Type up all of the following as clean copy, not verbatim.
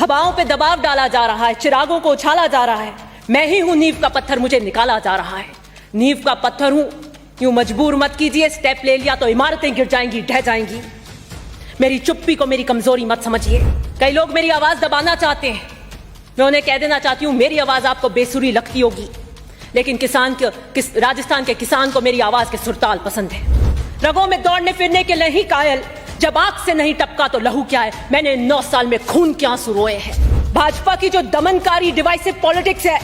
हवाओं पे दबाव डाला जा रहा है, चिरागों को उछाला जा रहा है। मैं ही हूं नींव का पत्थर, मुझे निकाला जा रहा है। नींव का पत्थर हूं, यूं मजबूर मत कीजिए। स्टेप ले लिया तो इमारतें गिर जाएंगी, ढह जाएंगी। मेरी चुप्पी को मेरी कमजोरी मत समझिए। कई लोग मेरी आवाज दबाना चाहते हैं, मैं उन्हें कह देना चाहती हूं मेरी आवाज आपको बेसुरी लगती होगी, लेकिन राजस्थान के किसान को मेरी आवाज के सुरताल पसंद है। रगों में दौड़ने फिरने के लिए ही कायल, जब आंख से नहीं टपका तो लहू क्या है। मैंने 9 साल में खून के आंसू रोए हैं। भाजपा की जो दमनकारी डिवाइसिव पॉलिटिक्स है,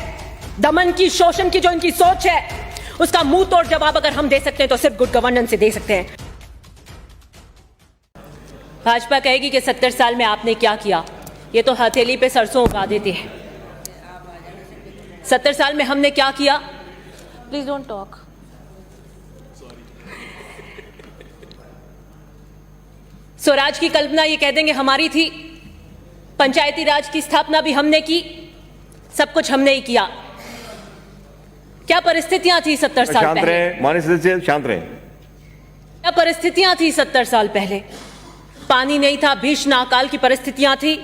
दमन की, शोषण की जो इनकी सोच है, उसका मुंह तोड़ जवाब अगर हम दे सकते हैं तो सिर्फ गुड गवर्नेंस से दे सकते हैं। भाजपा कहेगी कि 70 साल में आपने क्या किया, ये तो हथेली पे सरसों उगा देते हैं। 70 साल में हमने क्या किया? Please don't talk. स्वराज की कल्पना ये कह देंगे हमारी थी, पंचायती राज की स्थापना भी हमने की, सब कुछ हमने ही किया। क्या परिस्थितियां थी 70 साल पहले? माननीय सदस्य शांत रहे। क्या परिस्थितियां थी 70 साल पहले? पानी नहीं था, भीषण अकाल की परिस्थितियां थी,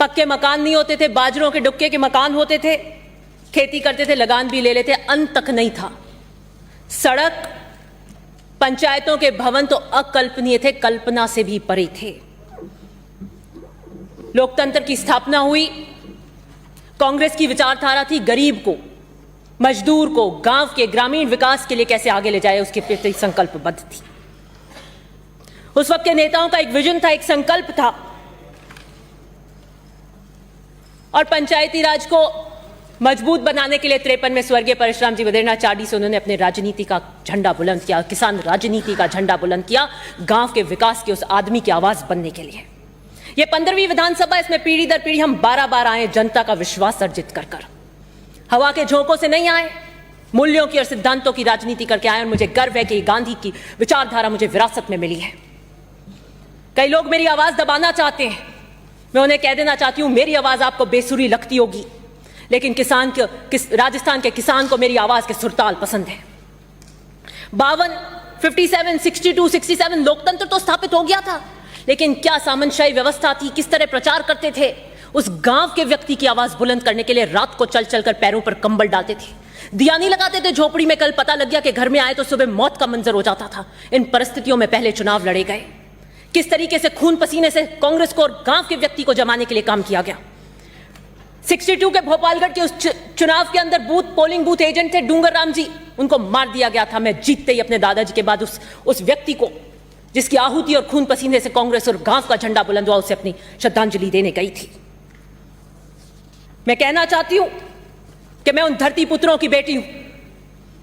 पक्के मकान नहीं होते थे, बाजरों के डुक्के के मकान होते थे, खेती करते थे, लगान भी ले लेते, अन्न तक नहीं था। सड़क, पंचायतों के भवन तो अकल्पनीय थे, कल्पना से भी परे थे। लोकतंत्र की स्थापना हुई, कांग्रेस की विचारधारा थी गरीब को, मजदूर को, गांव के ग्रामीण विकास के लिए कैसे आगे ले जाए, उसके प्रति संकल्पबद्ध थी। उस वक्त के नेताओं का एक विजन था, एक संकल्प था, और पंचायती राज को मजबूत बनाने के लिए 53 में स्वर्गीय परशुराम जी वदेरना चाडी से उन्होंने अपने राजनीति का झंडा बुलंद किया, किसान राजनीति का झंडा बुलंद किया, गांव के विकास के उस आदमी की आवाज बनने के लिए। ये 15वीं विधानसभा, इसमें पीढ़ी दर पीढ़ी हम 12 बार आए, जनता का विश्वास अर्जित कर कर। हवा के झोंकों से नहीं आए, मूल्यों की और सिद्धांतों की राजनीति करके आए, और मुझे गर्व है कि गांधी की विचारधारा मुझे विरासत में मिली है। कई लोग मेरी आवाज दबाना चाहते हैं, मैं उन्हें कह देना चाहती हूं मेरी आवाज आपको बेसुरी लगती होगी, लेकिन राजस्थान के किसान को मेरी आवाज के सुरताल पसंद है। 52, 57, 62, 67 लोकतंत्र तो स्थापित हो गया था, लेकिन क्या सामंतशाही व्यवस्था थी, किस तरह प्रचार करते थे। उस गांव के व्यक्ति की आवाज बुलंद करने के लिए रात को चल चल कर पैरों पर कंबल डालते थे, दिया नहीं लगाते थे झोपड़ी में। कल पता लग गया कि घर में आए तो सुबह मौत का मंजर हो जाता था। इन परिस्थितियों में पहले चुनाव लड़े गए, किस तरीके से खून पसीने से कांग्रेस को और गांव के व्यक्ति को जमाने के लिए काम किया गया। 62 के भोपालगढ़ के उस चुनाव के अंदर पोलिंग बूथ एजेंट थे डूंगर राम जी, उनको मार दिया गया था। मैं जीतते ही अपने दादाजी के बाद उस व्यक्ति को, जिसकी आहुति और खून पसीने से कांग्रेस और गांव का झंडा बुलंद हुआ, उसे अपनी श्रद्धांजलि देने गई थी। मैं कहना चाहती हूं कि मैं उन धरती पुत्रों की बेटी हूं,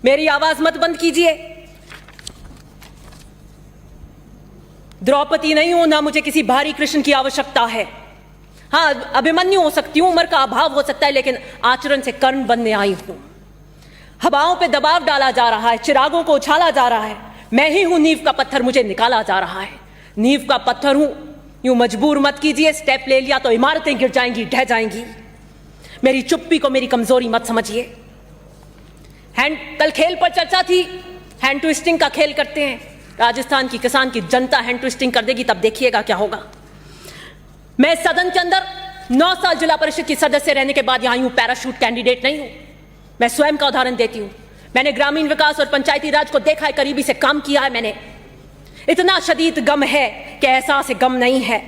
मेरी आवाज मत बंद कीजिए। द्रौपदी नहीं हूं, ना मुझे किसी भारी कृष्ण की आवश्यकता है। हाँ, अभिमन्यु हो सकती हूं, उम्र का अभाव हो सकता है, लेकिन आचरण से कर्ण बनने आई हूं। हवाओं पे दबाव डाला जा रहा है, चिरागों को उछाला जा रहा है। मैं ही हूं नींव का पत्थर, मुझे निकाला जा रहा है। नींव का पत्थर हूं, यूं मजबूर मत कीजिए। स्टेप ले लिया तो इमारतें गिर जाएंगी, ढह जाएंगी। मेरी चुप्पी को मेरी कमजोरी मत समझिए। कल खेल पर चर्चा थी, हैंड ट्विस्टिंग का खेल करते हैं। राजस्थान की किसान की जनता हैंड ट्विस्टिंग कर देगी, तब देखिएगा क्या होगा। मैं सदन के अंदर 9 साल जिला परिषद की सदस्य रहने के बाद यहां हूं, पैराशूट कैंडिडेट नहीं हूं। मैं स्वयं का उदाहरण देती हूं। मैंने ग्रामीण विकास और पंचायती राज को देखा है, करीबी से काम किया है मैंने। इतना शदीद गम है कि एहसास गम नहीं है।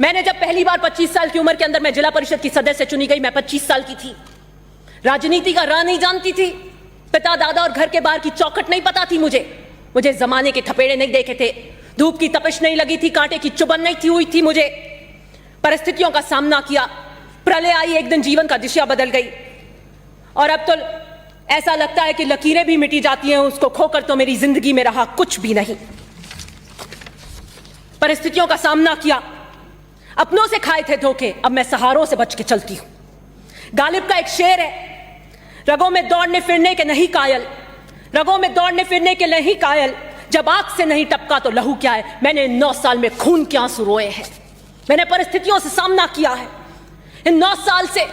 मैंने जब पहली बार 25 साल की उम्र के अंदर मैं जिला परिषद की सदस्य चुनी गई, मैं 25 साल की थी। राजनीति का राह नहीं जानती थी, पिता दादा और घर के बाहर की चौखट नहीं पता थी मुझे जमाने के थपेड़े नहीं देखे थे, धूप की तपिश नहीं लगी थी, कांटे की चुभन नहीं हुई थी। मुझे परिस्थितियों का सामना किया, प्रलय आई, एक दिन जीवन का दिशा बदल गई, और अब तो ऐसा लगता है कि लकीरें भी मिटी जाती हैं, उसको खोकर तो मेरी जिंदगी में रहा कुछ भी नहीं। परिस्थितियों का सामना किया, अपनों से खाए थे धोखे, अब मैं सहारों से बच के चलती हूं। गालिब का एक शेर है, रगों में दौड़ने फिरने के नहीं कायल, रगों में दौड़ने फिरने के नहीं कायल, जब आंख से नहीं टपका तो लहू क्या है। मैंने 9 साल में खून के आंसू रोए हैं, मैंने परिस्थितियों से सामना किया है। इन 9 साल से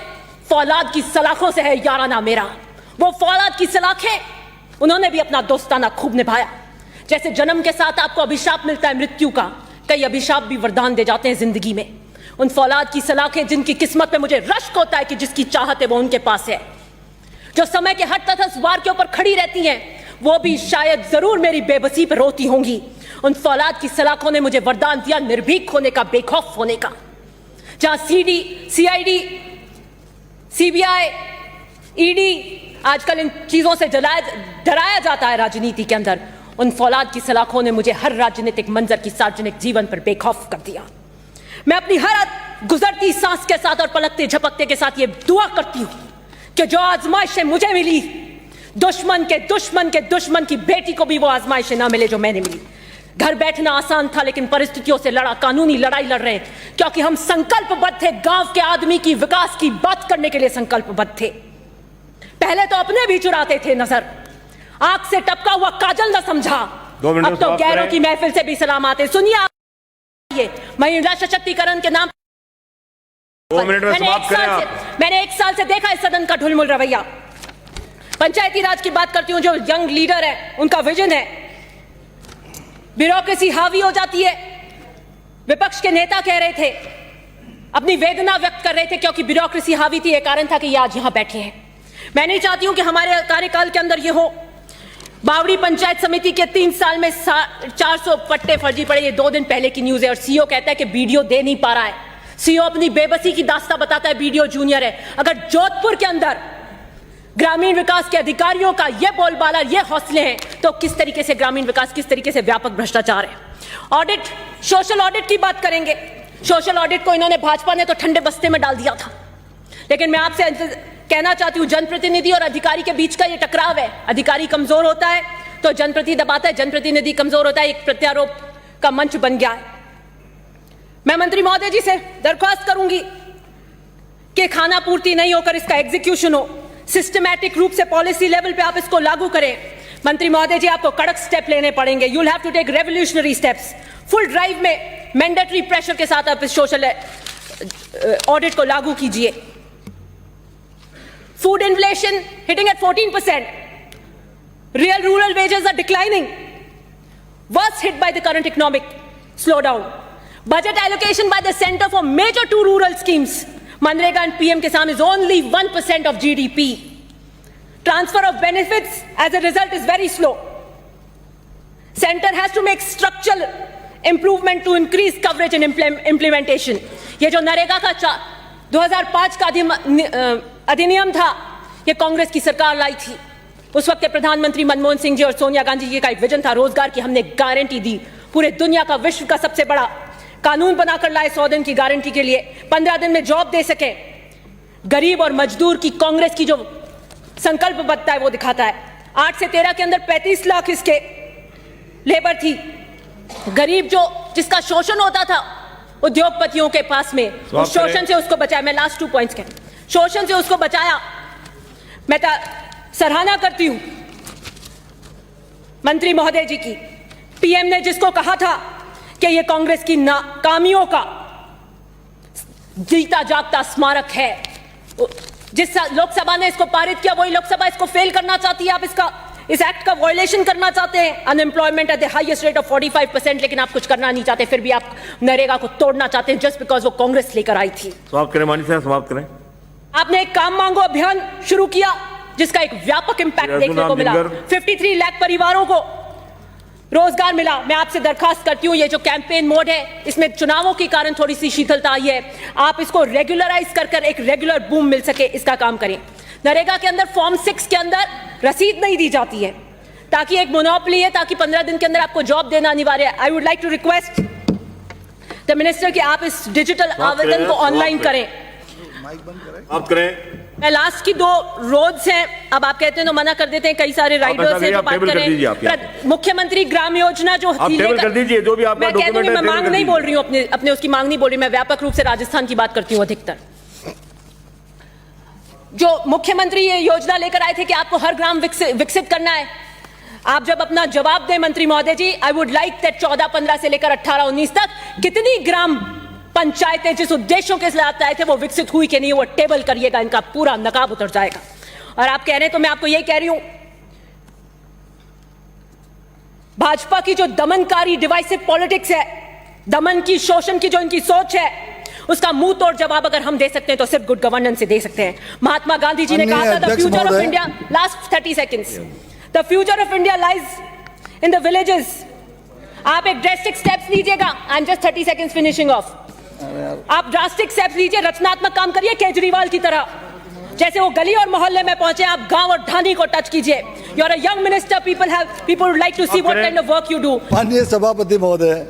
फौलाद की सलाखों से है याराना मेरा। वो फौलाद की सलाखें, उन्होंने भी अपना दोस्ताना खूब निभाया। जैसे जन्म के साथ आपको अभिशाप मिलता है मृत्यु का, कई अभिशाप भी वरदान दे जाते हैं जिंदगी में। उन फौलाद की सलाखें जिनकी किस्मत पे मुझे रश्क होता है कि जिसकी चाहत है वो उनके पास है, जो समय के हर तसवार के ऊपर खड़ी रहती हैं, वो भी शायद जरूर मेरी बेबसी पर रोती होंगी। उन फौलाद की सलाखों ने मुझे वरदान दिया निर्भीक होने का, बेखौफ होने का। जहां CID, CBI, ED आजकल इन चीजों से डराया जाता है राजनीति के अंदर, उन फौलाद की सलाखों ने मुझे हर राजनीतिक मंजर की सार्वजनिक जीवन पर बेखौफ कर दिया। मैं अपनी हर गुजरती सांस के साथ और पलकते झपकते के साथ ये दुआ करती हूं कि जो आजमाइशें मुझे मिली, दुश्मन के दुश्मन की बेटी को भी वो आजमाइशें ना मिले जो मैंने मिली। घर बैठना आसान था, लेकिन परिस्थितियों से लड़ा, कानूनी लड़ाई लड़ रहे हैं, क्योंकि हम संकल्पबद्ध थे, गांव के आदमी की विकास की बात करने के लिए संकल्पबद्ध थे। पहले तो अपने भी चुराते थे नजर, आंख से टपका हुआ काजल न समझा, अब तो गैरों की महफिल से भी सलाम आते। सुनिए आप, महिला सशक्तिकरण के नाम 2 मिनट में समाप्त करें। मैंने 1 साल से देखा है सदन का ढुलमुल रवैया। पंचायती राज की बात करती हूं, जो यंग लीडर है उनका विजन है, ब्यूरोक्रेसी हावी हो जाती है। विपक्ष के नेता कह रहे थे, अपनी वेदना व्यक्त कर रहे थे क्योंकि ब्यूरोक्रेसी हावी थी, ये कारण था कि ये आज यहां बैठे हैं। मैं नहीं चाहती हूं कि हमारे कार्यकाल के अंदर ये हो। बावड़ी पंचायत समिति के 3 साल में 400 पट्टे फर्जी पड़े, ये 2 दिन पहले की न्यूज है। और सीओ कहता है कि बीडीओ दे नहीं पा रहा है। सीओ अपनी बेबसी की दास्तां बताता है, बीडीओ जूनियर है। अगर जोधपुर के अंदर ग्रामीण विकास के अधिकारियों का ये बोलबाला, ये हौसले हैं, तो किस तरीके से ग्रामीण विकास, किस तरीके से व्यापक भ्रष्टाचार है। ऑडिट, सोशल ऑडिट की बात करेंगे। सोशल ऑडिट को इन्होंने, भाजपा ने तो ठंडे बस्ते में डाल दिया था। लेकिन मैं आपसे कहना चाहती हूं, जनप्रतिनिधि और अधिकारी के बीच का ये टकराव है। अधिकारी कमजोर होता है तो जनप्रतिनिधि दबाता है, जनप्रतिनिधि कमजोर होता है, एक प्रत्यारोप का मंच बन गया है। मैं मंत्री महोदय जी से दरख्वास्त करूंगी कि खाना पूर्ति नहीं होकर इसका एग्जीक्यूशन हो, सिस्टमैटिक रूप से पॉलिसी लेवल पे आप इसको लागू करें। मंत्री महोदय जी, आपको कड़क स्टेप लेने पड़ेंगे। You will have to take revolutionary steps. Full drive में मैंडेटरी प्रेशर के साथ आप इस सोशल ऑडिट को लागू कीजिए। Food inflation hitting at 14%. Real rural wages are declining, worst hit by the current economic slowdown. Budget allocation by the center for major 2 rural schemes, Manrega and PM Kisan, is only 1% of GDP. Transfer of benefits as a result is very slow. Center has to make structural improvement to increase coverage and implementation. ये जो नरेगा का 2005 का अधिनियम था, ये कांग्रेस की सरकार लाई थी। उस वक्त के प्रधानमंत्री मनमोहन सिंह जी और सोनिया गांधी जी का एक विजन था, रोजगार की हमने गारंटी दी। पूरे दुनिया का, विश्व का सबसे बड़ा कानून बनाकर लाए 100 दिन की गारंटी के लिए, 15 दिन में जॉब दे सके। गरीब और मजदूर की कांग्रेस की जो संकल्पबद्धता है वो दिखाता है। 8 से 13 के अंदर 35 लाख इसके लेबर थी। गरीब जो, जिसका शोषण होता था उद्योगपतियों के पास में, उस शोषण से उसको बचाया। मैं लास्ट 2 पॉइंट्स कह, शोषण से उसको बचाया। मैं सराहना करती हूं मंत्री महोदय जी की। पीएम ने जिसको कहा था कि ये कांग्रेस की नाकामियों का जीता जागता स्मारक है, जिस लोकसभा ने इसको पारित किया वही लोकसभा इसको फेल करना चाहती है। आप इस एक्ट का वायलेशन करना चाहते हैं। Unemployment at the highest rate of 45%, लेकिन आप कुछ करना नहीं चाहते, फिर भी आप नरेगा को तोड़ना चाहते हैं जस्ट बिकॉज वो कांग्रेस लेकर आई थी। समाप्त करें माननीय साहब, समाप्त करें। आपने एक काम मांगो अभियान शुरू किया जिसका एक व्यापक इंपैक्ट देखने को मिला। 53 लाख परिवारों को रोजगार मिला। मैं आपसे दरखास्त करती हूं, ये जो कैंपेन मोड है, इसमें चुनावों के कारण थोड़ी सी शिथिलता आई है, आप इसको रेगुलराइज कर एक रेगुलर बूम मिल सके, इसका काम करें। नरेगा के अंदर फॉर्म 6 के अंदर रसीद नहीं दी जाती है, ताकि एक मोनोपोली है, ताकि 15 दिन के अंदर आपको जॉब देना अनिवार्य है। I would like to request the minister कि आप इस डिजिटल आवेदन को ऑनलाइन करें। आप करें। मैं लास्ट की 2 रोड्स हैं, अब आप कहते हैं तो मना कर देते हैं, कई सारे राइडर्स हैं जो बात करें। मुख्यमंत्री ग्राम योजना जो कर दीजिए, जो भी आपका मैं कहती हूं, मैं मांग नहीं बोल रही हूं, अपने उसकी मांग नहीं बोल रही, मैं व्यापक रूप से राजस्थान की बात करती हूं। अधिकतर जो मुख्यमंत्री ये योजना लेकर आए थे कि आपको हर ग्राम विकसित करना है, आप जब अपना जवाब दें मंत्री महोदय जी, आई वुड लाइक दैट 14-15 से लेकर 18-19 तक कितनी ग्राम पंचायतें जिस उद्देश्यों के साथ आए थे वो विकसित हुई कि नहीं, वो टेबल करिएगा, इनका पूरा नकाब उतर जाएगा। और आप कह रहे हैं तो मैं आपको यही कह रही हूं, भाजपा की जो दमनकारी डिवाइसिव पॉलिटिक्स है, दमन की, शोषण की जो इनकी सोच है, उसका मुंह तोड़ जवाब अगर हम दे सकते हैं तो सिर्फ गुड गवर्नेंस से दे सकते हैं। महात्मा गांधी जी ने कहा था the future of India, last 30 seconds, the future of India lies in the villages. आप एक ड्रास्टिक स्टेप्स लीजिएगा, I am just 30 seconds finishing of. आप ड्रास्टिक स्टेप्स लीजिए, रचनात्मक काम करिए केजरीवाल की तरह, जैसे वो गली और मोहल्ले में पहुंचे, आप गांव और ढाणी को टच कीजिए। You are a young minister, people would like to see what kind of work you do. माननीय सभापति महोदय,